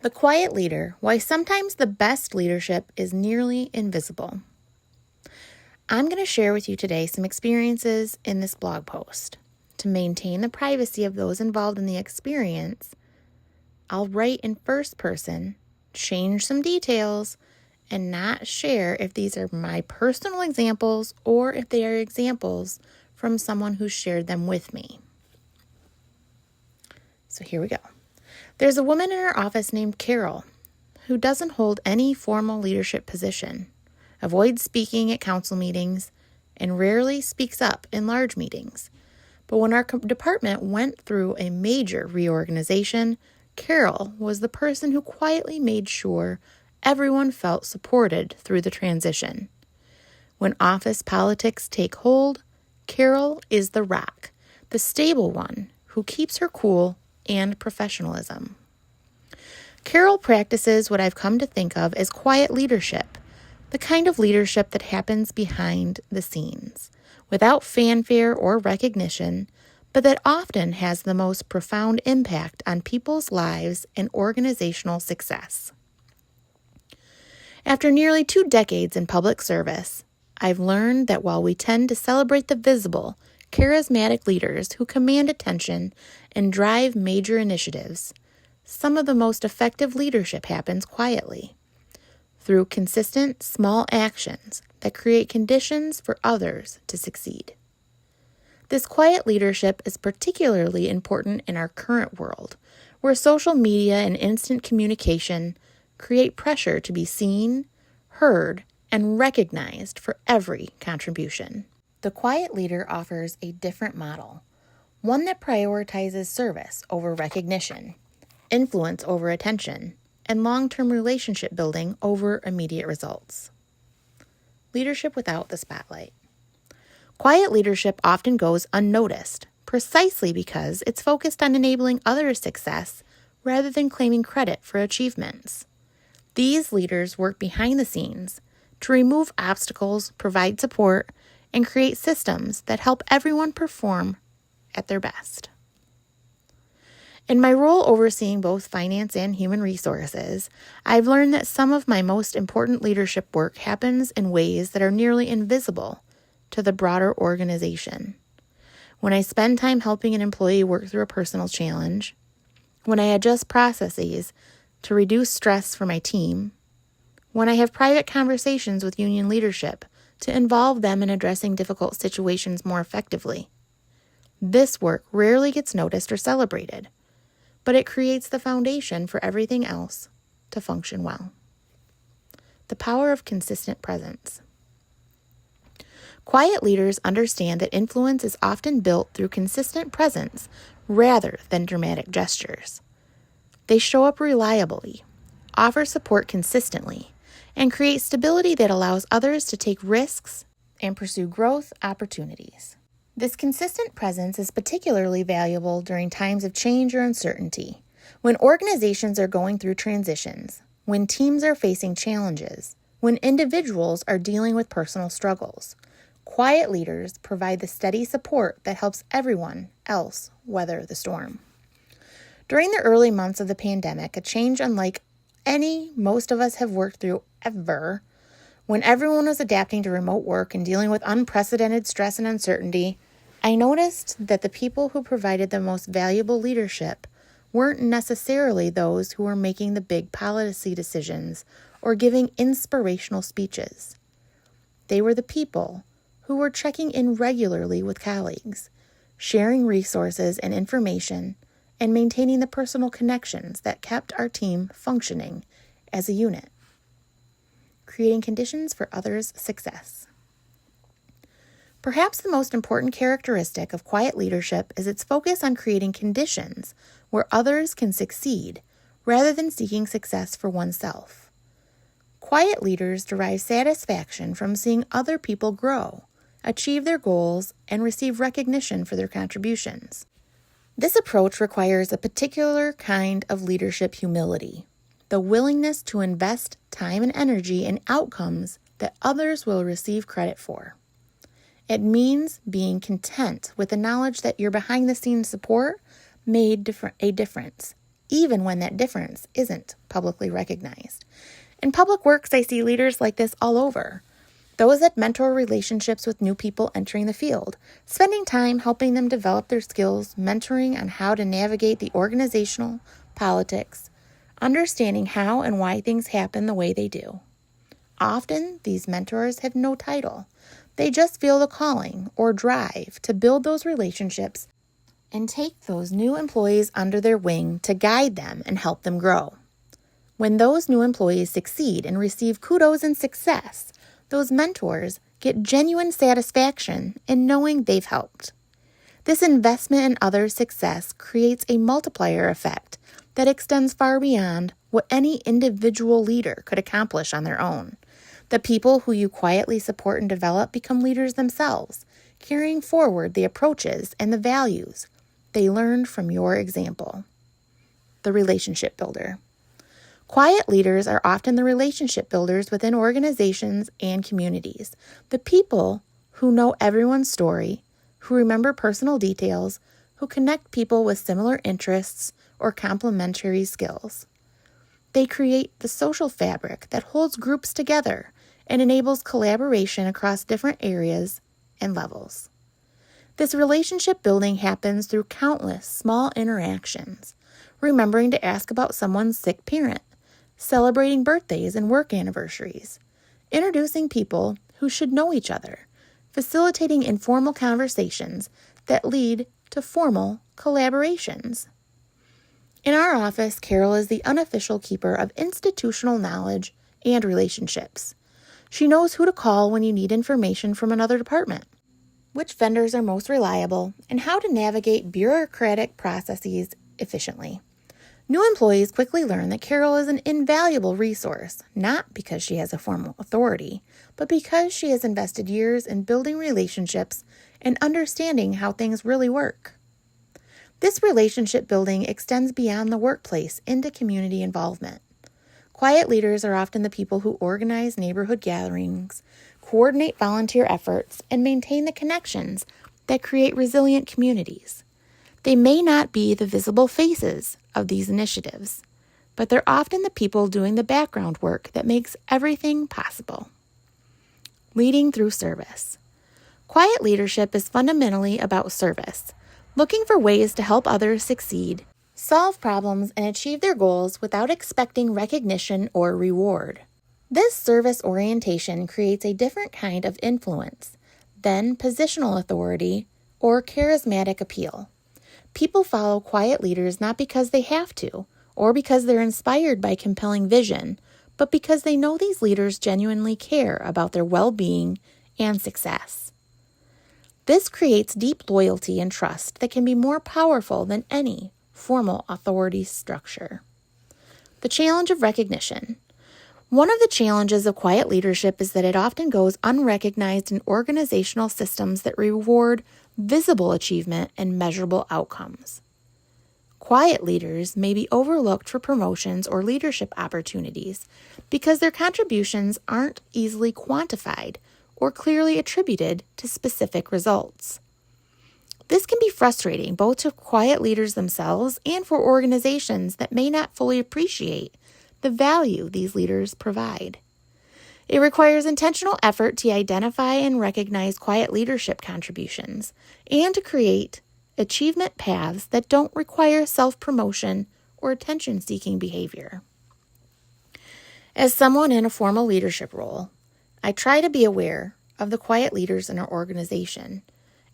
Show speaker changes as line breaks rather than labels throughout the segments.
The quiet leader, why sometimes the best leadership is nearly invisible. I'm going to share with you today some experiences in this blog post. To maintain the privacy of those involved in the experience, I'll write in first person, change some details, and not share if these are my personal examples or if they are examples from someone who shared them with me. So here we go. There's a woman in our office named Carol who doesn't hold any formal leadership position, avoids speaking at council meetings, and rarely speaks up in large meetings. But when our department went through a major reorganization, Carol was the person who quietly made sure everyone felt supported through the transition. When office politics take hold, Carol is the rock, the stable one who keeps her cool and professionalism. Carol practices what I've come to think of as quiet leadership, the kind of leadership that happens behind the scenes, without fanfare or recognition, but that often has the most profound impact on people's lives and organizational success. After nearly 2 decades in public service, I've learned that while we tend to celebrate the visible, charismatic leaders who command attention and drive major initiatives, some of the most effective leadership happens quietly, through consistent small actions that create conditions for others to succeed. This quiet leadership is particularly important in our current world, where social media and instant communication create pressure to be seen, heard, and recognized for every contribution. The quiet leader offers a different model, one that prioritizes service over recognition, influence over attention, and long-term relationship building over immediate results. Leadership without the spotlight. Quiet leadership often goes unnoticed, precisely because it's focused on enabling others' success rather than claiming credit for achievements. These leaders work behind the scenes to remove obstacles, provide support, and create systems that help everyone perform at their best. In my role overseeing both finance and human resources, I've learned that some of my most important leadership work happens in ways that are nearly invisible to the broader organization. When I spend time helping an employee work through a personal challenge, when I adjust processes to reduce stress for my team, when I have private conversations with union leadership to involve them in addressing difficult situations more effectively. This work rarely gets noticed or celebrated, but it creates the foundation for everything else to function well. The power of consistent presence. Quiet leaders understand that influence is often built through consistent presence rather than dramatic gestures. They show up reliably, offer support consistently, and create stability that allows others to take risks and pursue growth opportunities. This consistent presence is particularly valuable during times of change or uncertainty, when organizations are going through transitions, when teams are facing challenges, when individuals are dealing with personal struggles. Quiet leaders provide the steady support that helps everyone else weather the storm. During the early months of the pandemic, a change unlike any most of us have worked through ever, when everyone was adapting to remote work and dealing with unprecedented stress and uncertainty, I noticed that the people who provided the most valuable leadership weren't necessarily those who were making the big policy decisions or giving inspirational speeches. They were the people who were checking in regularly with colleagues, sharing resources and information, and maintaining the personal connections that kept our team functioning as a unit, creating conditions for others' success. Perhaps the most important characteristic of quiet leadership is its focus on creating conditions where others can succeed rather than seeking success for oneself. Quiet leaders derive satisfaction from seeing other people grow, achieve their goals, and receive recognition for their contributions. This approach requires a particular kind of leadership humility, the willingness to invest time and energy in outcomes that others will receive credit for. It means being content with the knowledge that your behind-the-scenes support made a difference, even when that difference isn't publicly recognized. In public works, I see leaders like this all over. Those that mentor relationships with new people entering the field, spending time helping them develop their skills, mentoring on how to navigate the organizational politics, understanding how and why things happen the way they do. Often, these mentors have no title. They just feel the calling or drive to build those relationships and take those new employees under their wing to guide them and help them grow. When those new employees succeed and receive kudos and success, those mentors get genuine satisfaction in knowing they've helped. This investment in others' success creates a multiplier effect that extends far beyond what any individual leader could accomplish on their own. The people who you quietly support and develop become leaders themselves, carrying forward the approaches and the values they learned from your example. The relationship builder. Quiet leaders are often the relationship builders within organizations and communities. The people who know everyone's story, who remember personal details, who connect people with similar interests or complementary skills. They create the social fabric that holds groups together and enables collaboration across different areas and levels. This relationship building happens through countless small interactions, remembering to ask about someone's sick parent, celebrating birthdays and work anniversaries, introducing people who should know each other, facilitating informal conversations that lead to formal collaborations. In our office, Carol is the unofficial keeper of institutional knowledge and relationships. She knows who to call when you need information from another department, which vendors are most reliable, and how to navigate bureaucratic processes efficiently. New employees quickly learn that Carol is an invaluable resource, not because she has a formal authority, but because she has invested years in building relationships and understanding how things really work. This relationship building extends beyond the workplace into community involvement. Quiet leaders are often the people who organize neighborhood gatherings, coordinate volunteer efforts, and maintain the connections that create resilient communities. They may not be the visible faces of these initiatives, but they're often the people doing the background work that makes everything possible. Leading through service. Quiet leadership is fundamentally about service, looking for ways to help others succeed, solve problems, and achieve their goals without expecting recognition or reward. This service orientation creates a different kind of influence than positional authority or charismatic appeal. People follow quiet leaders not because they have to, or because they're inspired by compelling vision, but because they know these leaders genuinely care about their well-being and success. This creates deep loyalty and trust that can be more powerful than any formal authority structure. The challenge of recognition. One of the challenges of quiet leadership is that it often goes unrecognized in organizational systems that reward visible achievement and measurable outcomes. Quiet leaders may be overlooked for promotions or leadership opportunities because their contributions aren't easily quantified or clearly attributed to specific results. This can be frustrating both to quiet leaders themselves and for organizations that may not fully appreciate the value these leaders provide. It requires intentional effort to identify and recognize quiet leadership contributions and to create achievement paths that don't require self-promotion or attention-seeking behavior. As someone in a formal leadership role, I try to be aware of the quiet leaders in our organization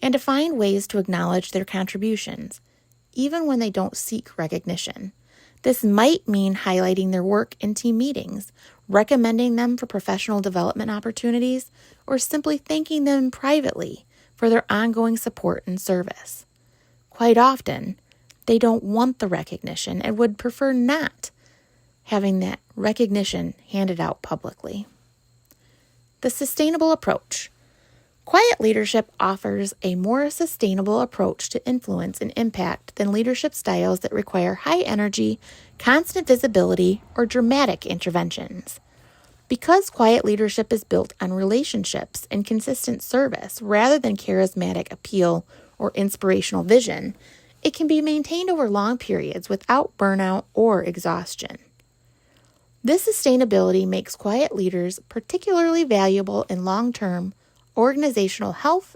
and to find ways to acknowledge their contributions, even when they don't seek recognition. This might mean highlighting their work in team meetings, recommending them for professional development opportunities, or simply thanking them privately for their ongoing support and service. Quite often, they don't want the recognition and would prefer not having that recognition handed out publicly. The sustainable approach. Quiet leadership offers a more sustainable approach to influence and impact than leadership styles that require high energy, constant visibility, or dramatic interventions. Because quiet leadership is built on relationships and consistent service rather than charismatic appeal or inspirational vision, It can be maintained over long periods without burnout or exhaustion. This sustainability makes quiet leaders particularly valuable in long-term organizational health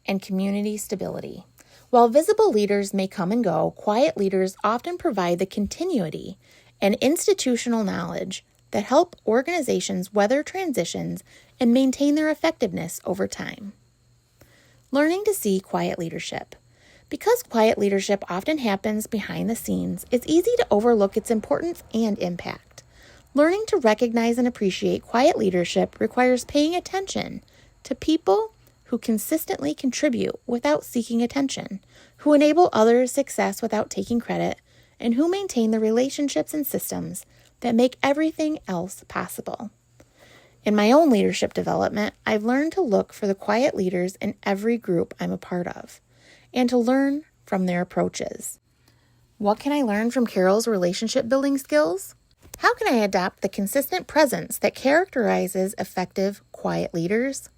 and community stability. While visible leaders may come and go, quiet leaders often provide the continuity and institutional knowledge that help organizations weather transitions and maintain their effectiveness over time. Learning to see quiet leadership. Because quiet leadership often happens behind the scenes, it's easy to overlook its importance and impact. Learning to recognize and appreciate quiet leadership requires paying attention to people who consistently contribute without seeking attention, who enable others' success without taking credit, and who maintain the relationships and systems that make everything else possible. In my own leadership development, I've learned to look for the quiet leaders in every group I'm a part of, and to learn from their approaches. What can I learn from Carol's relationship building skills? How can I adopt the consistent presence that characterizes effective, quiet leaders?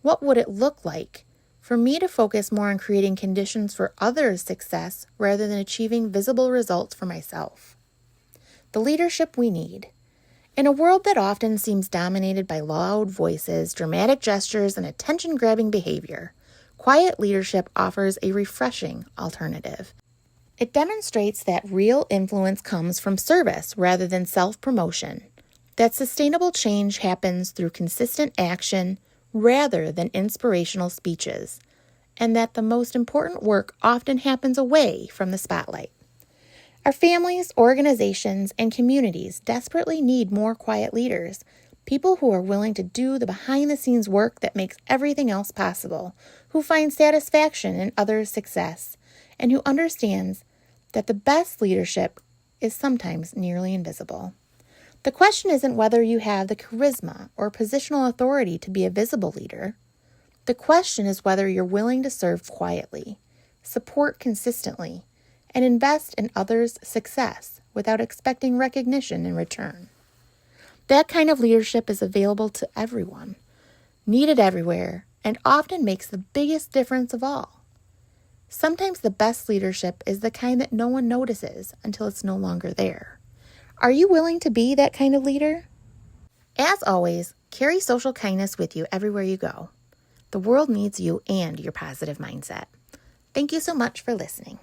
What would it look like for me to focus more on creating conditions for others' success rather than achieving visible results for myself? The leadership we need. In a world that often seems dominated by loud voices, dramatic gestures, and attention-grabbing behavior, quiet leadership offers a refreshing alternative. It demonstrates that real influence comes from service rather than self-promotion, that sustainable change happens through consistent action rather than inspirational speeches, and that the most important work often happens away from the spotlight. Our families, organizations, and communities desperately need more quiet leaders, people who are willing to do the behind-the-scenes work that makes everything else possible, who find satisfaction in others' success, and who understands that the best leadership is sometimes nearly invisible. The question isn't whether you have the charisma or positional authority to be a visible leader. The question is whether you're willing to serve quietly, support consistently, and invest in others' success without expecting recognition in return. That kind of leadership is available to everyone, needed everywhere, and often makes the biggest difference of all. Sometimes the best leadership is the kind that no one notices until it's no longer there. Are you willing to be that kind of leader? As always, carry social kindness with you everywhere you go. The world needs you and your positive mindset. Thank you so much for listening.